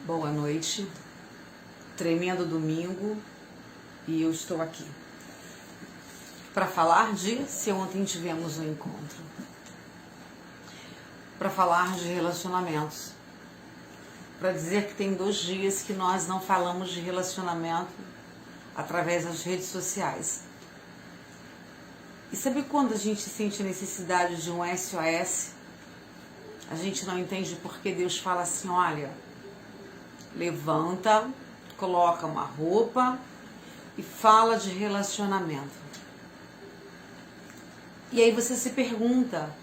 Boa noite, tremendo domingo, e eu estou aqui para falar de se ontem tivemos um encontro, para falar de relacionamentos, para dizer que tem 2 dias que nós não falamos de relacionamento através das redes sociais. E sabe quando a gente sente a necessidade de um SOS? A gente não entende porque Deus fala assim, olha, levanta, coloca uma roupa e fala de relacionamento. E aí você se pergunta,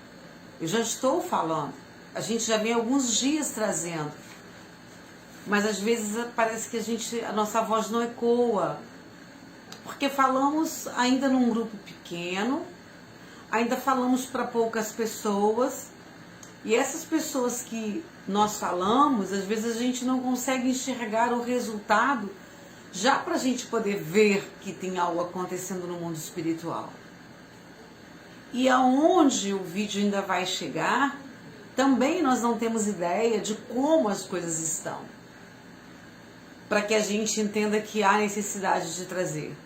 eu já estou falando, a gente já vem alguns dias trazendo, mas às vezes parece que a nossa voz não ecoa, porque falamos ainda num grupo pequeno, ainda falamos para poucas pessoas, e essas pessoas que nós falamos, às vezes a gente não consegue enxergar o resultado, já para a gente poder ver que tem algo acontecendo no mundo espiritual. E aonde o vídeo ainda vai chegar, também nós não temos ideia de como as coisas estão, para que a gente entenda que há necessidade de trazer.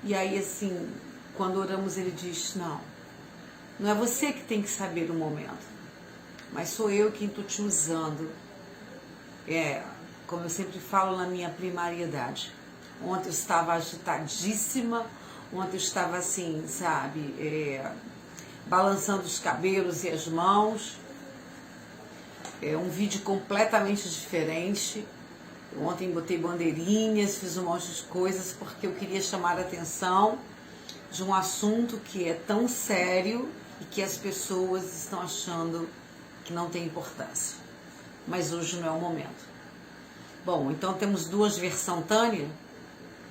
E aí assim, quando oramos ele diz, não é você que tem que saber o momento, mas sou eu quem estou te usando. Como eu sempre falo na minha primariedade. Ontem eu estava agitadíssima, ontem eu estava assim, balançando os cabelos e as mãos. Um vídeo completamente diferente. Ontem botei bandeirinhas, fiz um monte de coisas porque eu queria chamar a atenção de um assunto que é tão sério e que as pessoas estão achando que não tem importância. Mas hoje não é o momento. Bom, então temos 2 versões Tânia?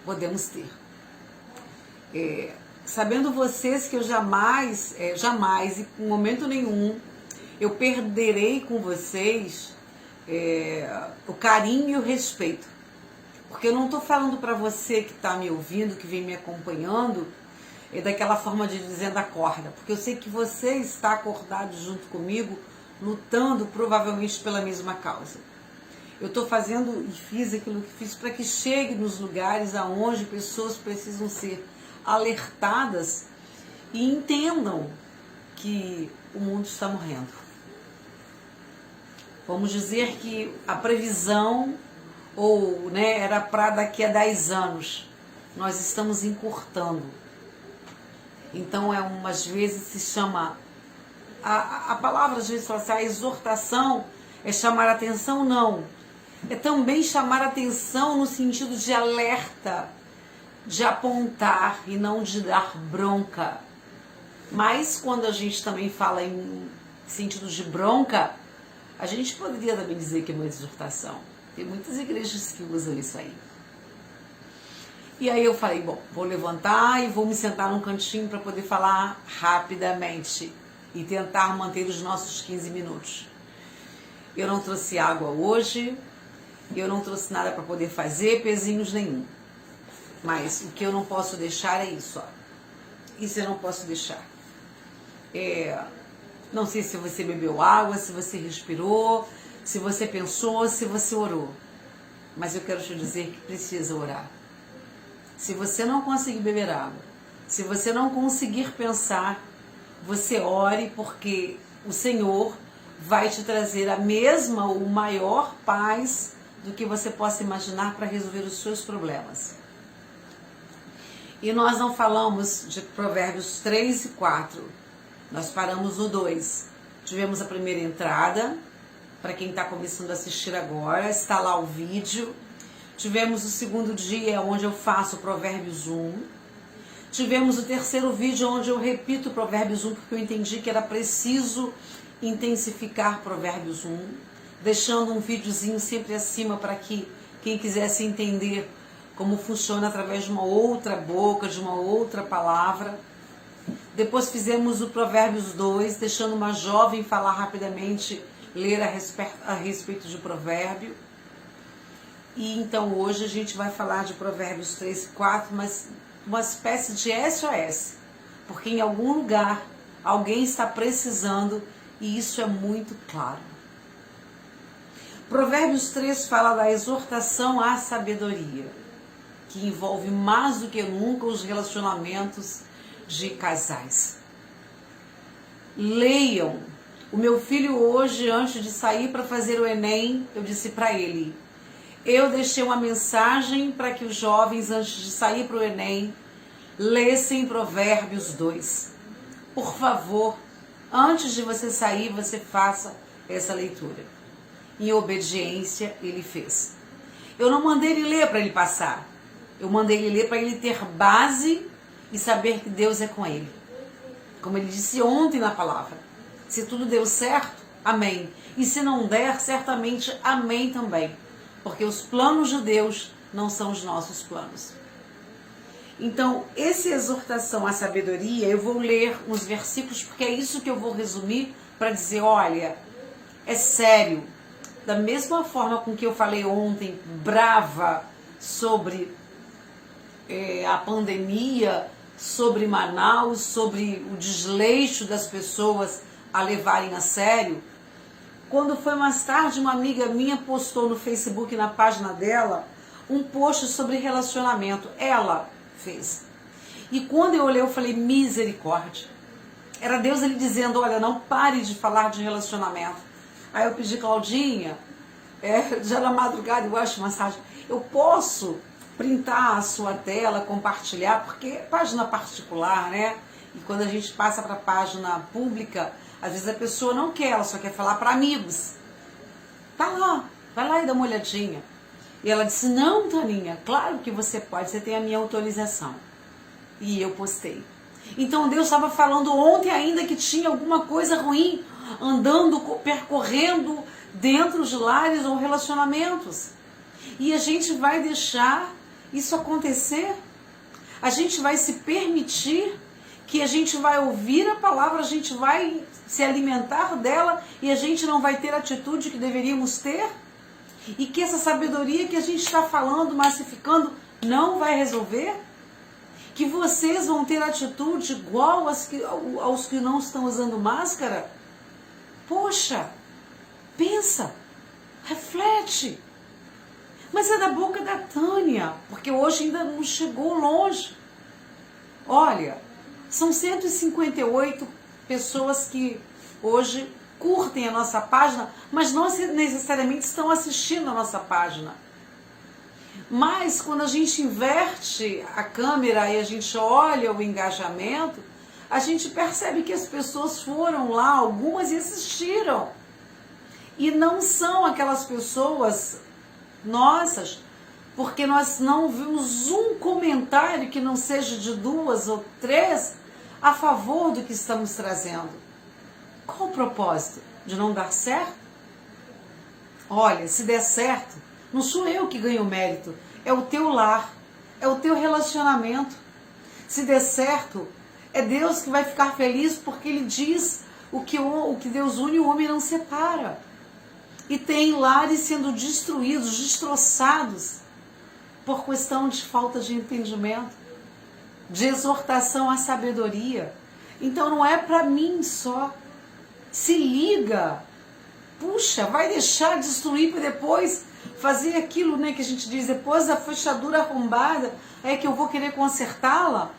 Podemos ter. Sabendo vocês que eu jamais, em momento nenhum, eu perderei com vocês o carinho e o respeito. Porque eu não estou falando para você que está me ouvindo, que vem me acompanhando, daquela forma de dizendo acorda. Porque eu sei que você está acordado junto comigo, lutando provavelmente pela mesma causa. Eu estou fazendo e fiz aquilo que fiz para que chegue nos lugares aonde pessoas precisam ser alertadas e entendam que o mundo está morrendo. Vamos dizer que a previsão era para daqui a 10 anos. Nós estamos encurtando. Então, umas vezes se chama... A palavra, às vezes, fala assim, a exortação é chamar a atenção? Não. É também chamar a atenção no sentido de alerta, de apontar e não de dar bronca. Mas, quando a gente também fala em sentido de bronca, a gente poderia também dizer que é uma exortação. Tem muitas igrejas que usam isso aí. E aí eu falei, bom, vou levantar e vou me sentar num cantinho para poder falar rapidamente e tentar manter os nossos 15 minutos. Eu não trouxe água hoje, eu não trouxe nada para poder fazer, pezinhos nenhum. Mas o que eu não posso deixar é isso, ó. Isso eu não posso deixar. Não sei se você bebeu água, se você respirou, se você pensou, se você orou. Mas eu quero te dizer que precisa orar. Se você não conseguir beber água, se você não conseguir pensar, você ore, porque o Senhor vai te trazer a mesma ou maior paz do que você possa imaginar para resolver os seus problemas. E nós não falamos de Provérbios 3 e 4. Nós paramos no 2. Tivemos a primeira entrada, para quem está começando a assistir agora, está lá o vídeo. Tivemos o segundo dia, onde eu faço Provérbios 1. Tivemos o terceiro vídeo, onde eu repito Provérbios 1, porque eu entendi que era preciso intensificar Provérbios 1, deixando um videozinho sempre acima para que quem quisesse entender como funciona através de uma outra boca, de uma outra palavra. Depois fizemos o Provérbios 2, deixando uma jovem falar rapidamente, ler a respeito de provérbio. E então hoje a gente vai falar de Provérbios 3 e 4, mas uma espécie de SOS, porque em algum lugar alguém está precisando, e isso é muito claro. Provérbios 3 fala da exortação à sabedoria, que envolve mais do que nunca os relacionamentos de casais. Leiam. O meu filho hoje, antes de sair para fazer o Enem, eu disse para ele, eu deixei uma mensagem para que os jovens, antes de sair para o Enem, lessem Provérbios 2. Por favor, antes de você sair, você faça essa leitura. Em obediência, ele fez. Eu não mandei ele ler para ele passar. Eu mandei ele ler para ele ter base e saber que Deus é com ele. Como ele disse ontem na palavra. Se tudo deu certo, amém. E se não der, certamente amém também. Porque os planos de Deus não são os nossos planos. Então, essa exortação à sabedoria, eu vou ler uns versículos, porque é isso que eu vou resumir para dizer, olha, é sério. Da mesma forma com que eu falei ontem, brava, sobre a pandemia, sobre Manaus, sobre o desleixo das pessoas a levarem a sério. Quando foi mais tarde, uma amiga minha postou no Facebook, na página dela, um post sobre relacionamento. Ela fez. E quando eu olhei, eu falei, misericórdia. Era Deus ele dizendo, olha, não pare de falar de relacionamento. Aí eu pedi, Claudinha, já na madrugada eu acho massagem, eu posso printar a sua tela, compartilhar, porque é página particular, né? E quando a gente passa para a página pública, às vezes a pessoa não quer, ela só quer falar para amigos. Tá lá, vai lá e dá uma olhadinha. E ela disse, não, Taninha, claro que você pode, você tem a minha autorização. E eu postei. Então Deus estava falando ontem ainda que tinha alguma coisa ruim andando, percorrendo dentro de lares ou relacionamentos. E a gente vai deixar isso acontecer? A gente vai se permitir que a gente vai ouvir a palavra, a gente vai se alimentar dela e a gente não vai ter a atitude que deveríamos ter? E que essa sabedoria que a gente está falando, massificando, não vai resolver? Que vocês vão ter atitude igual aos que não estão usando máscara? Poxa, pensa, reflete. Mas é da boca da Tânia, porque hoje ainda não chegou longe. Olha, são 158 pessoas que hoje curtem a nossa página, mas não necessariamente estão assistindo a nossa página. Mas quando a gente inverte a câmera e a gente olha o engajamento, a gente percebe que as pessoas foram lá, algumas, e assistiram. E não são aquelas pessoas nossas, porque nós não vimos um comentário que não seja de 2 ou 3 a favor do que estamos trazendo. Qual o propósito? De não dar certo? Olha, se der certo, não sou eu que ganho mérito, é o teu lar, é o teu relacionamento. Se der certo, é Deus que vai ficar feliz porque Ele diz o que Deus une, o homem não separa. E tem lares sendo destruídos, destroçados, por questão de falta de entendimento, de exortação à sabedoria. Então não é para mim só. Se liga. Puxa, vai deixar destruir para depois fazer aquilo, né, que a gente diz, depois da fechadura arrombada, é que eu vou querer consertá-la?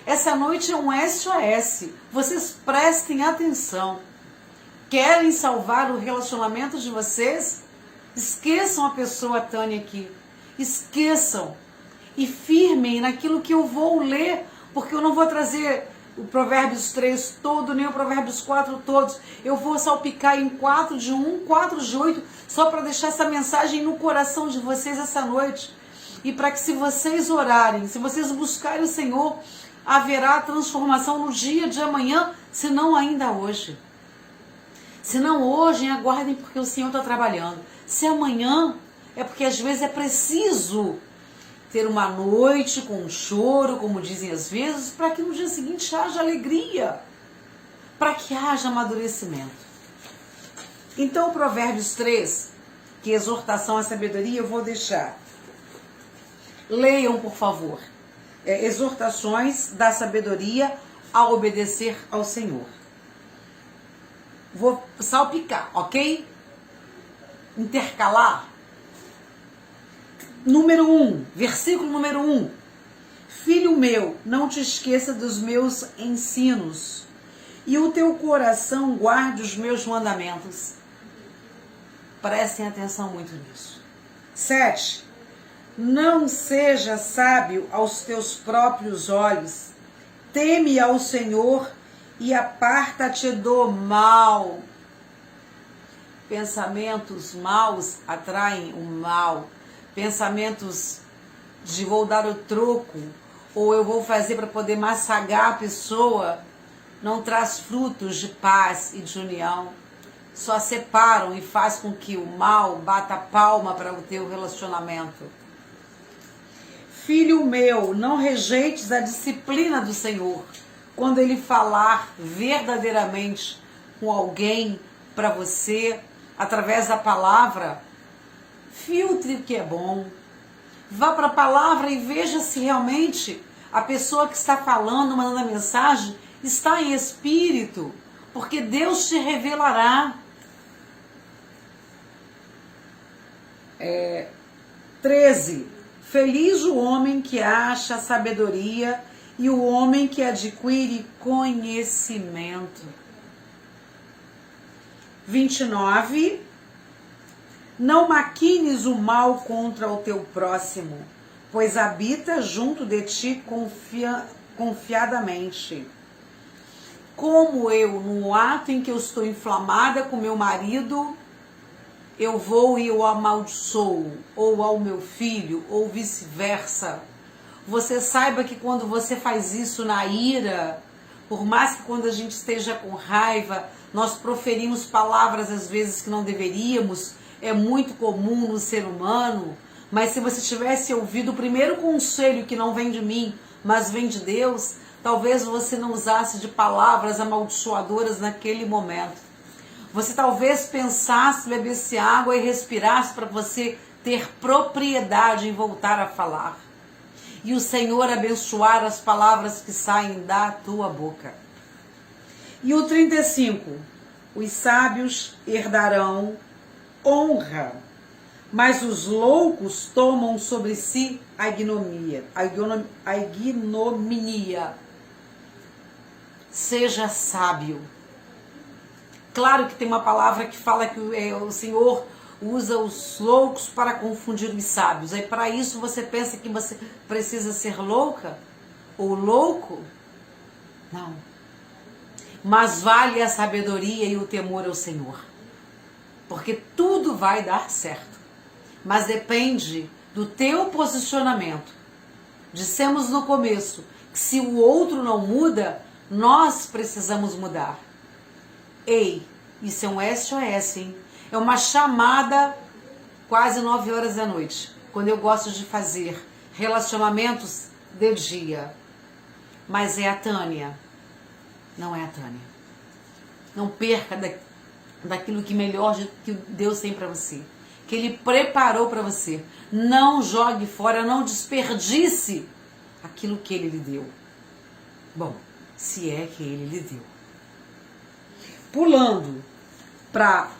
Essa noite é um SOS. Vocês prestem atenção. Querem salvar o relacionamento de vocês? Esqueçam a pessoa Tânia aqui. Esqueçam. E firmem naquilo que eu vou ler, porque eu não vou trazer o Provérbios 3 todo, nem o Provérbios 4 todos. Eu vou salpicar em 4 de 1, 4 de 8, só para deixar essa mensagem no coração de vocês essa noite. E para que, se vocês orarem, se vocês buscarem o Senhor, haverá transformação no dia de amanhã, se não ainda hoje. Se não hoje, aguardem, porque o Senhor está trabalhando. Se amanhã, é porque às vezes é preciso ter uma noite com choro, como dizem às vezes, para que no dia seguinte haja alegria, para que haja amadurecimento. Então, Provérbios 3, que é exortação à sabedoria, eu vou deixar. Leiam, por favor. Exortações da sabedoria a obedecer ao Senhor. Vou salpicar, ok? intercalar. Número 1, versículo número 1. Filho meu, não te esqueça dos meus ensinos, e o teu coração guarde os meus mandamentos. Prestem atenção muito nisso. 7. Não seja sábio aos teus próprios olhos. Teme ao Senhor e aparta-te do mal. Pensamentos maus atraem o mal. Pensamentos de vou dar o troco, ou eu vou fazer para poder massagar a pessoa, não traz frutos de paz e de união. Só separam e faz com que o mal bata palma para o teu relacionamento. Filho meu, não rejeites a disciplina do Senhor. Quando Ele falar verdadeiramente com alguém para você, através da palavra, filtre o que é bom. Vá para a palavra e veja se realmente a pessoa que está falando, mandando a mensagem, está em espírito, porque Deus te revelará. 13. Feliz o homem que acha sabedoria e o homem que adquire conhecimento. 29. Não maquines o mal contra o teu próximo, pois habita junto de ti confiadamente. Como eu, no ato em que eu estou inflamada com meu marido, eu vou e o amaldiçoo, ou ao meu filho, ou vice-versa. Você saiba que quando você faz isso na ira, por mais que quando a gente esteja com raiva, nós proferimos palavras às vezes que não deveríamos, é muito comum no ser humano, mas se você tivesse ouvido o primeiro conselho que não vem de mim, mas vem de Deus, talvez você não usasse de palavras amaldiçoadoras naquele momento. Você talvez pensasse, bebesse água e respirasse para você ter propriedade em voltar a falar. E o Senhor abençoar as palavras que saem da tua boca. E o 35. Os sábios herdarão honra, mas os loucos tomam sobre si a ignominia. Seja sábio. Claro que tem uma palavra que fala que o Senhor usa os loucos para confundir os sábios. Aí para isso você pensa que você precisa ser louca ou louco? Não. Mas vale a sabedoria e o temor ao Senhor. Porque tudo vai dar certo. Mas depende do teu posicionamento. Dissemos no começo que se o outro não muda, nós precisamos mudar. Ei, isso é um SOS, hein? É uma chamada quase 9 horas da noite, quando eu gosto de fazer relacionamentos de dia. Mas é a Tânia. Não é a Tânia. Não perca daquilo que melhor que Deus tem para você, que Ele preparou para você. Não jogue fora, não desperdice aquilo que Ele lhe deu. Bom, se é que Ele lhe deu. Pulando para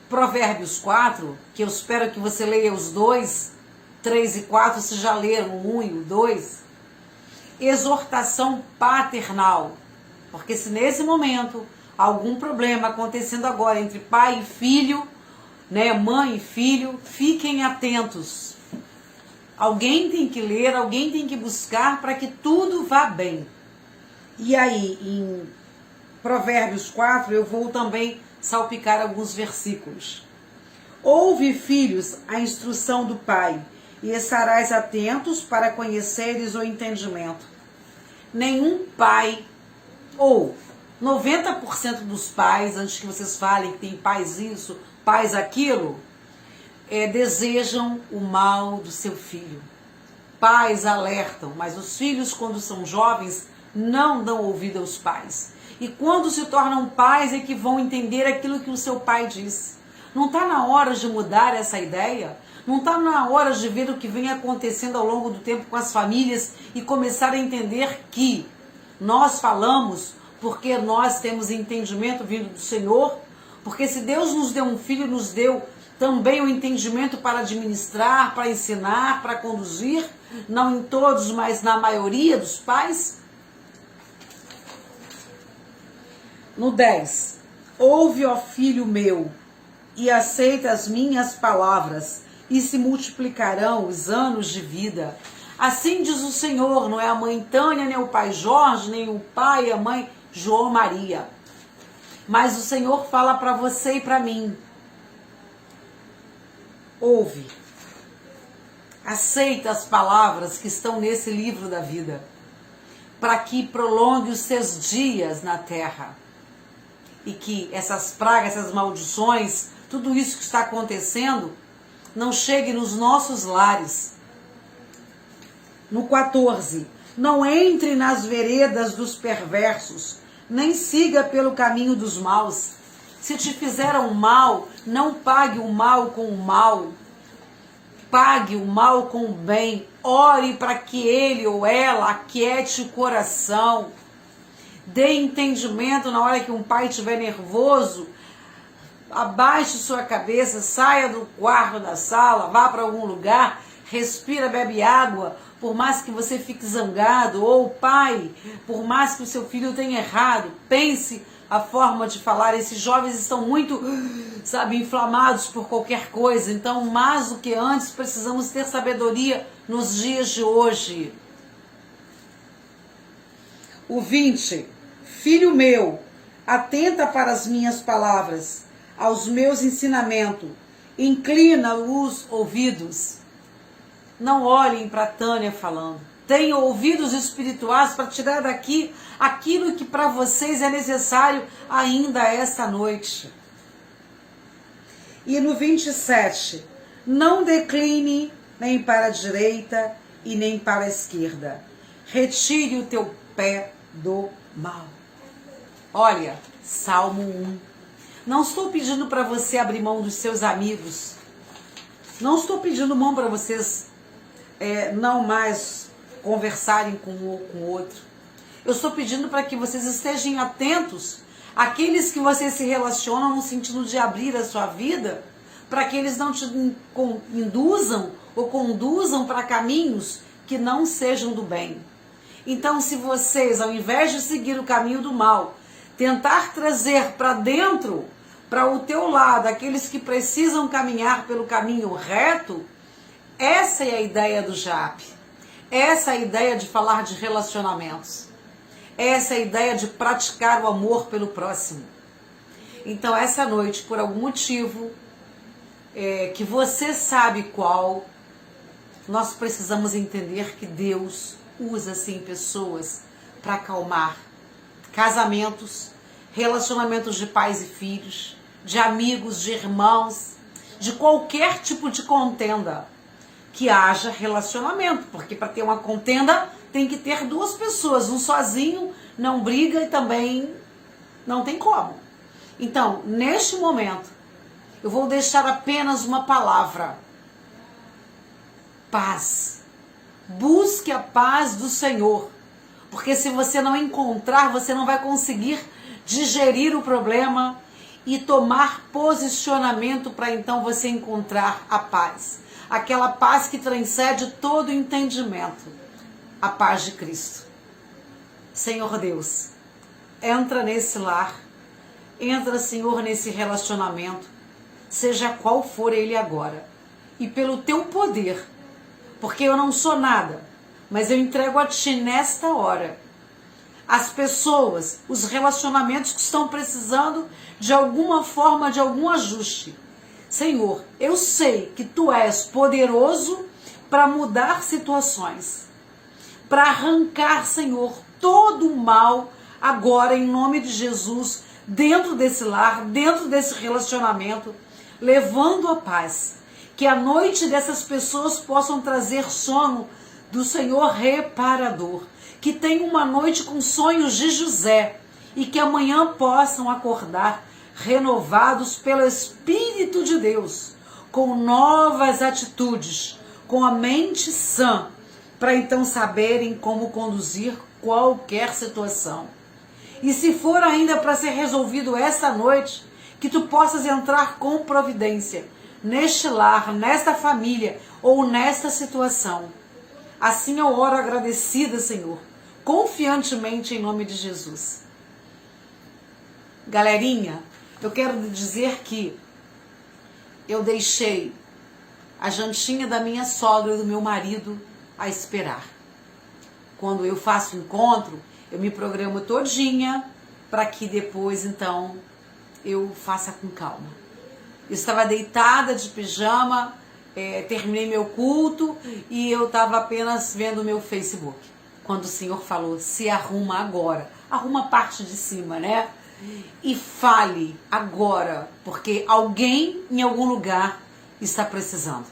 Provérbios 4, que eu espero que você leia os 2, 3 e 4, se já leram o 1 e o 2. Exortação paternal. Porque se nesse momento algum problema acontecendo agora entre pai e filho, né, mãe e filho, fiquem atentos. Alguém tem que ler, alguém tem que buscar para que tudo vá bem. E aí, em Provérbios 4, eu vou também salpicar alguns versículos. Ouve, filhos, a instrução do pai, e estarás atentos para conheceres o entendimento. Nenhum pai, ou 90% dos pais, antes que vocês falem que tem pais isso, pais aquilo, desejam o mal do seu filho. Pais alertam, mas os filhos, quando são jovens, não dão ouvido aos pais. E quando se tornam pais é que vão entender aquilo que o seu pai disse. Não está na hora de mudar essa ideia? Não está na hora de ver o que vem acontecendo ao longo do tempo com as famílias e começar a entender que nós falamos porque nós temos entendimento vindo do Senhor? Porque se Deus nos deu um filho, nos deu também o entendimento para administrar, para ensinar, para conduzir, não em todos, mas na maioria dos pais? No 10. Ouve, ó filho meu, e aceita as minhas palavras, e se multiplicarão os anos de vida. Assim diz o Senhor, não é a mãe Tânia, nem o pai Jorge, nem o pai e a mãe João Maria. Mas o Senhor fala para você e para mim. Ouve. Aceita as palavras que estão nesse livro da vida, para que prolongue os seus dias na terra. E que essas pragas, essas maldições, tudo isso que está acontecendo, não chegue nos nossos lares. No 14. Não entre nas veredas dos perversos, nem siga pelo caminho dos maus. Se te fizeram mal, não pague o mal com o mal. Pague o mal com o bem. Ore para que ele ou ela aquiete o coração. Dê entendimento na hora que um pai estiver nervoso. Abaixe sua cabeça, saia do quarto, da sala, vá para algum lugar, respira, bebe água. Por mais que você fique zangado, ou pai, por mais que o seu filho tenha errado, pense a forma de falar. Esses jovens estão muito, inflamados por qualquer coisa. Então, mais do que antes, precisamos ter sabedoria nos dias de hoje. O 20. Filho meu, atenta para as minhas palavras, aos meus ensinamentos, inclina os ouvidos. Não olhem para Tânia falando. Tenham ouvidos espirituais para tirar daqui aquilo que para vocês é necessário ainda esta noite. E no 27, não decline nem para a direita e nem para a esquerda. Retire o teu pé do mal. Olha, Salmo 1. Não estou pedindo para você abrir mão dos seus amigos. Não estou pedindo mão para vocês não mais conversarem com um ou com o outro. Eu estou pedindo para que vocês estejam atentos àqueles que vocês se relacionam no sentido de abrir a sua vida, para que eles não te induzam ou conduzam para caminhos que não sejam do bem. Então, se vocês, ao invés de seguir o caminho do mal, tentar trazer para dentro, para o teu lado, aqueles que precisam caminhar pelo caminho reto, essa é a ideia do JAP. Essa é a ideia de falar de relacionamentos. Essa é a ideia de praticar o amor pelo próximo. Então, essa noite, por algum motivo, que você sabe qual, nós precisamos entender que Deus usa, sim, pessoas para acalmar casamentos, relacionamentos de pais e filhos, de amigos, de irmãos, de qualquer tipo de contenda. Que haja relacionamento, porque para ter uma contenda tem que ter duas pessoas, um sozinho não briga e também não tem como. Então, neste momento, eu vou deixar apenas uma palavra: paz. Busque a paz do Senhor, porque se você não encontrar, você não vai conseguir digerir o problema e tomar posicionamento para então você encontrar a paz. Aquela paz que transcende todo entendimento. A paz de Cristo. Senhor Deus, entra nesse lar. Entra, Senhor, nesse relacionamento. Seja qual for ele agora. E pelo teu poder. Porque eu não sou nada. Mas eu entrego a ti nesta hora. As pessoas, os relacionamentos que estão precisando de alguma forma, de algum ajuste. Senhor, eu sei que Tu és poderoso para mudar situações, para arrancar, Senhor, todo o mal agora em nome de Jesus, dentro desse lar, dentro desse relacionamento, levando a paz. Que a noite dessas pessoas possam trazer sono do Senhor reparador. Que tenham uma noite com sonhos de José e que amanhã possam acordar renovados pelo Espírito de Deus, com novas atitudes, com a mente sã, para então saberem como conduzir qualquer situação. E se for ainda para ser resolvido esta noite, que tu possas entrar com providência neste lar, nesta família ou nesta situação. Assim eu oro agradecida, Senhor, confiantemente em nome de Jesus. Galerinha, eu quero dizer que eu deixei a jantinha da minha sogra e do meu marido a esperar. Quando eu faço encontro, eu me programo todinha para que depois, então, eu faça com calma. Eu estava deitada de pijama, terminei meu culto e eu estava apenas vendo o meu Facebook. Quando o Senhor falou, se arruma agora, arruma a parte de cima, né? E fale agora, porque alguém em algum lugar está precisando.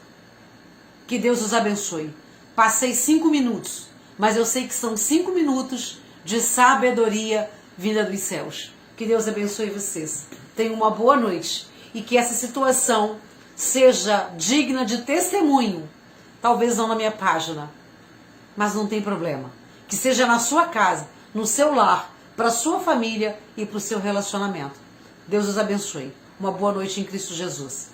Que Deus os abençoe. Passei 5 minutos, mas eu sei que são 5 minutos de sabedoria vinda dos céus. Que Deus abençoe vocês. Tenham uma boa noite e que essa situação seja digna de testemunho. Talvez não na minha página, mas não tem problema. Que seja na sua casa, no seu lar, para a sua família e para o seu relacionamento. Deus os abençoe. Uma boa noite em Cristo Jesus.